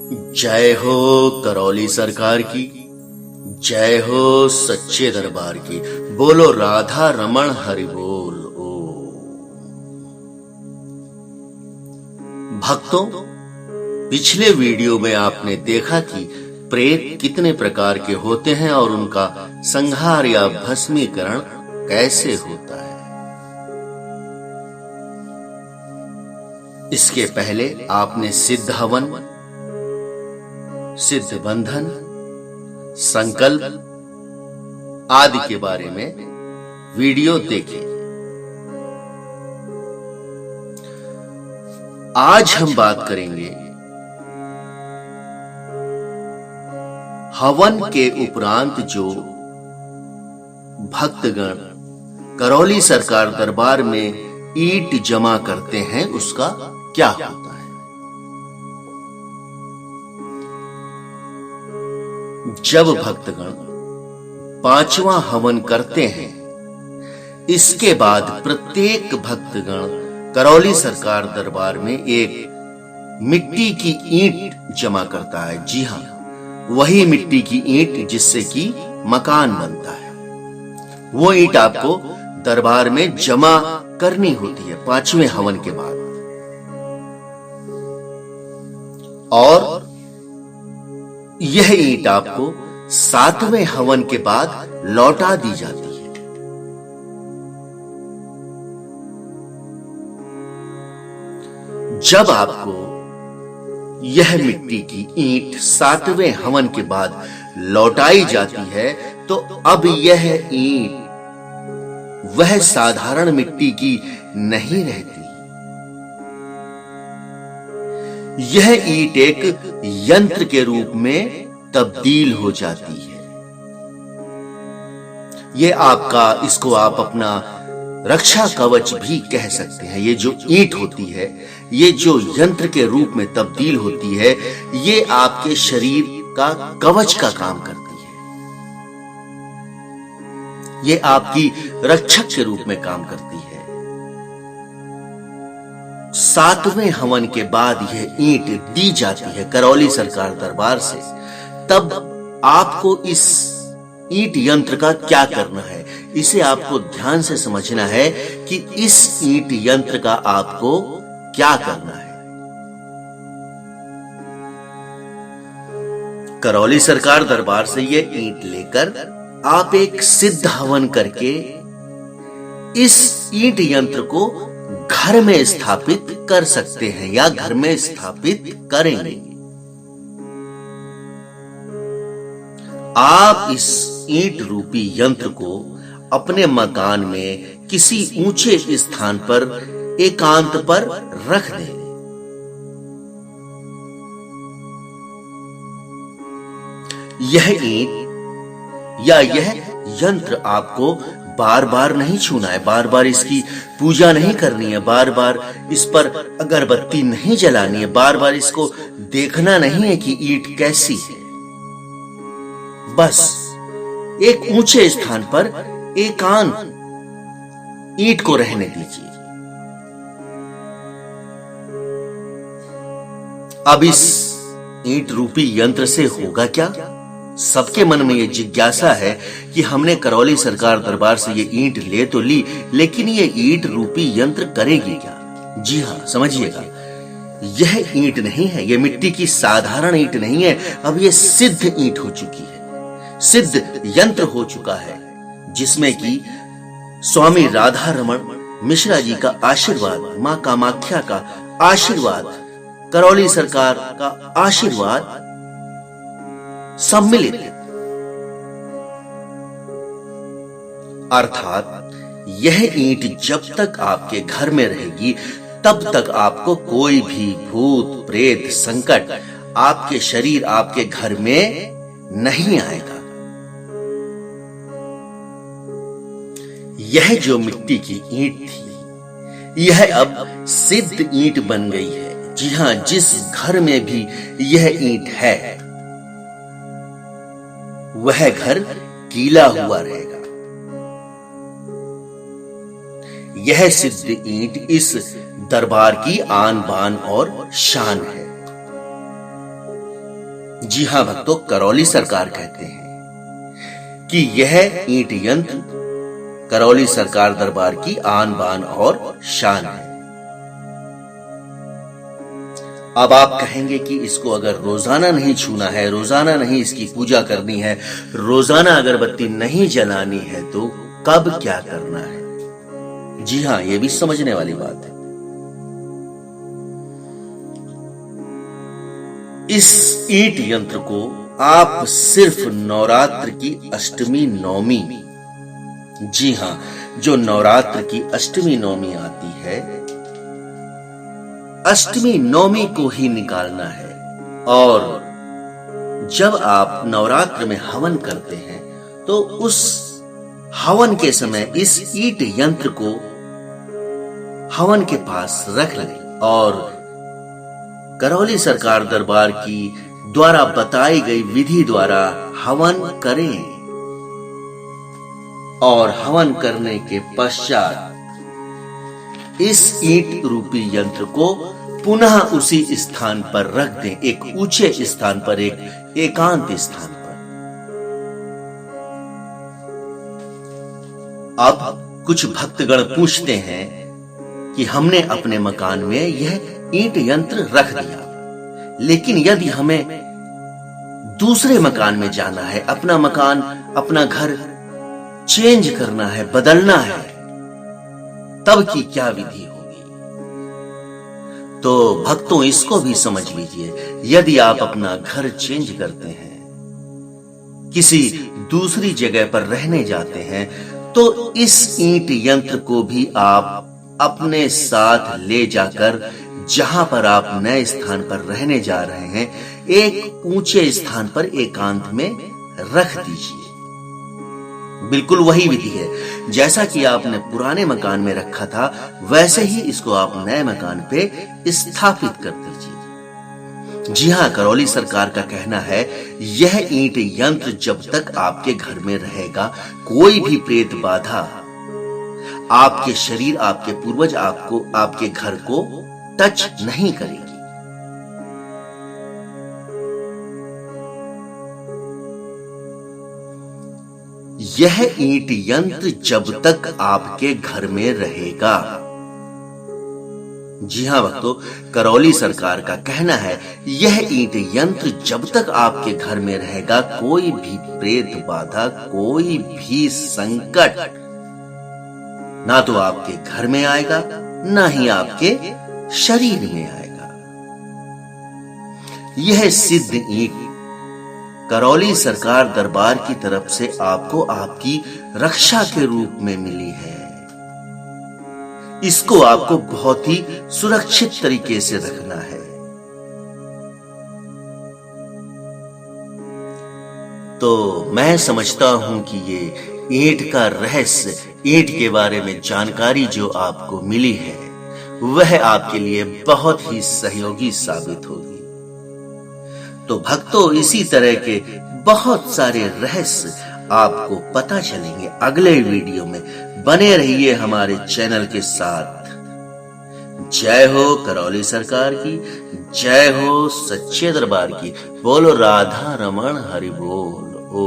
जय हो करौली सरकार की, जय हो सच्चे दरबार की। बोलो राधा रमण हरि बोल। ओ भक्तों, पिछले वीडियो में आपने देखा कि प्रेत कितने प्रकार के होते हैं और उनका संहार या भस्मीकरण कैसे होता है। इसके पहले आपने सिद्ध हवन, सिद्ध बंधन, संकल्प आदि के बारे में वीडियो देखे। आज हम बात करेंगे हवन के उपरांत जो भक्तगण करौली सरकार दरबार में ईंट जमा करते हैं उसका क्या होता है। जब भक्तगण पांचवा हवन करते हैं, इसके बाद प्रत्येक भक्तगण करौली सरकार दरबार में एक मिट्टी की ईंट जमा करता है। जी हां, वही मिट्टी की ईंट जिससे कि मकान बनता है। वो ईंट आपको दरबार में जमा करनी होती है पांचवें हवन के बाद, और यह ईंट आपको सातवें हवन के बाद लौटा दी जाती है। जब आपको यह मिट्टी की ईंट सातवें हवन के बाद लौटाई जाती है, तो अब यह ईंट वह साधारण मिट्टी की नहीं रहती। यह ईंट एक यंत्र के रूप में तब्दील हो जाती है। इसको आप अपना रक्षा कवच भी कह सकते हैं। ये जो ईंट होती है, ये जो यंत्र के रूप में तब्दील होती है, ये आपके शरीर का कवच का काम करती है। ये आपकी रक्षक के रूप में काम करती है। सातवें हवन के बाद यह ईंट दी जाती है करौली सरकार दरबार से। तब आपको इस ईंट यंत्र का क्या करना है, इसे आपको ध्यान से समझना है कि इस ईंट यंत्र का आपको क्या करना है। करौली सरकार दरबार से ये ईंट लेकर आप एक सिद्ध हवन करके इस ईंट यंत्र को घर में स्थापित कर सकते हैं या घर में स्थापित करेंगे। आप इस ईंट रूपी यंत्र को अपने मकान में किसी ऊंचे स्थान पर एकांत पर रख दें। यह ईंट या यह यंत्र आपको बार बार नहीं छूना है, बार बार इसकी पूजा नहीं करनी है, बार बार इस पर अगरबत्ती नहीं जलानी है, बार बार इसको देखना नहीं है कि ईंट कैसी है। बस एक ऊंचे स्थान पर एकांत ईंट को रहने दीजिए। अब इस ईंट रूपी यंत्र से होगा क्या? सबके मन में ये जिज्ञासा है कि हमने करौली सरकार दरबार से ये ईंट ले तो ली, लेकिन ये ईंट रूपी यंत्र करेगी क्या? जी हां, समझिएगा, यह ईंट नहीं है, यह मिट्टी की साधारण ईंट नहीं है। अब ये सिद्ध ईंट हो चुकी है, सिद्ध यंत्र हो चुका है, जिसमें कि स्वामी राधा रमण मिश्रा जी का आशीर्वाद, मां कामाख्या का आशीर्वाद, करौली सरकार का आशीर्वाद सम्मिलित है। अर्थात यह ईंट जब तक आपके घर में रहेगी, तब तक आपको कोई भी भूत प्रेत संकट आपके शरीर, आपके घर में नहीं आएगा। यह जो मिट्टी की ईंट थी, यह अब सिद्ध ईंट बन गई है। जी हां, जिस घर में भी यह ईंट है, वह घर कीला हुआ रहेगा। यह सिद्ध ईंट इस दरबार की आन बान और शान है। जी हां भक्तों, करौली सरकार कहते हैं कि यह ईंट यंत्र करौली सरकार दरबार की आन बान और शान है। अब आप कहेंगे कि इसको अगर रोजाना नहीं छूना है, रोजाना नहीं इसकी पूजा करनी है, रोजाना अगरबत्ती नहीं जलानी है, तो कब क्या करना है? जी हां, यह भी समझने वाली बात है। इस ईंट यंत्र को आप सिर्फ नवरात्र की अष्टमी नवमी, जी हां, जो नवरात्र की अष्टमी नवमी आती है, अष्टमी नवमी को ही निकालना है। और जब आप नवरात्र में हवन करते हैं तो उस हवन के समय इस ईंट यंत्र को हवन के पास रख लें और करौली सरकार दरबार की द्वारा बताई गई विधि द्वारा हवन करें। और हवन करने के पश्चात इस ईंट रूपी यंत्र को पुनः उसी स्थान पर रख दें, एक ऊंचे स्थान पर, एक एकांत स्थान पर। अब कुछ भक्तगण पूछते हैं कि हमने अपने मकान में यह ईंट यंत्र रख दिया, लेकिन यदि हमें दूसरे मकान में जाना है, अपना मकान, अपना घर चेंज करना है, बदलना है, तब की क्या विधि होगी? तो भक्तों, इसको भी समझ लीजिए। यदि आप अपना घर चेंज करते हैं, किसी दूसरी जगह पर रहने जाते हैं, तो इस ईंट यंत्र को भी आप अपने साथ ले जाकर जहां पर आप नए स्थान पर रहने जा रहे हैं, एक ऊंचे स्थान पर एकांत में रख दीजिए। बिल्कुल वही विधि है, जैसा कि आपने पुराने मकान में रखा था, वैसे ही इसको आप नए मकान पे स्थापित कर दीजिए। जी हां, करौली सरकार का कहना है, यह ईंट यंत्र जब तक आपके घर में रहेगा, कोई भी प्रेत बाधा आपके शरीर, आपके पूर्वज आपको, आपके घर को टच नहीं करेगी। यह ईंट यंत्र जब तक आपके घर में रहेगा। जी हां भक्तों, करौली सरकार का कहना है, यह ईंट यंत्र जब तक आपके घर में रहेगा, कोई भी प्रेत बाधा, कोई भी संकट ना तो आपके घर में आएगा, ना ही आपके शरीर में आएगा। यह सिद्ध ईंट करौली सरकार दरबार की तरफ से आपको आपकी रक्षा के रूप में मिली है। इसको आपको बहुत ही सुरक्षित तरीके से रखना है। तो मैं समझता हूं कि ये ईंट का रहस्य, ईंट के बारे में जानकारी जो आपको मिली है, वह आपके लिए बहुत ही सहयोगी साबित होगी। तो भक्तों, इसी तरह के बहुत सारे रहस्य आपको पता चलेंगे अगले वीडियो में। बने रहिए हमारे चैनल के साथ। जय हो करौली सरकार की, जय हो सच्चे दरबार की। बोलो राधा रमण हरि बोल। ओ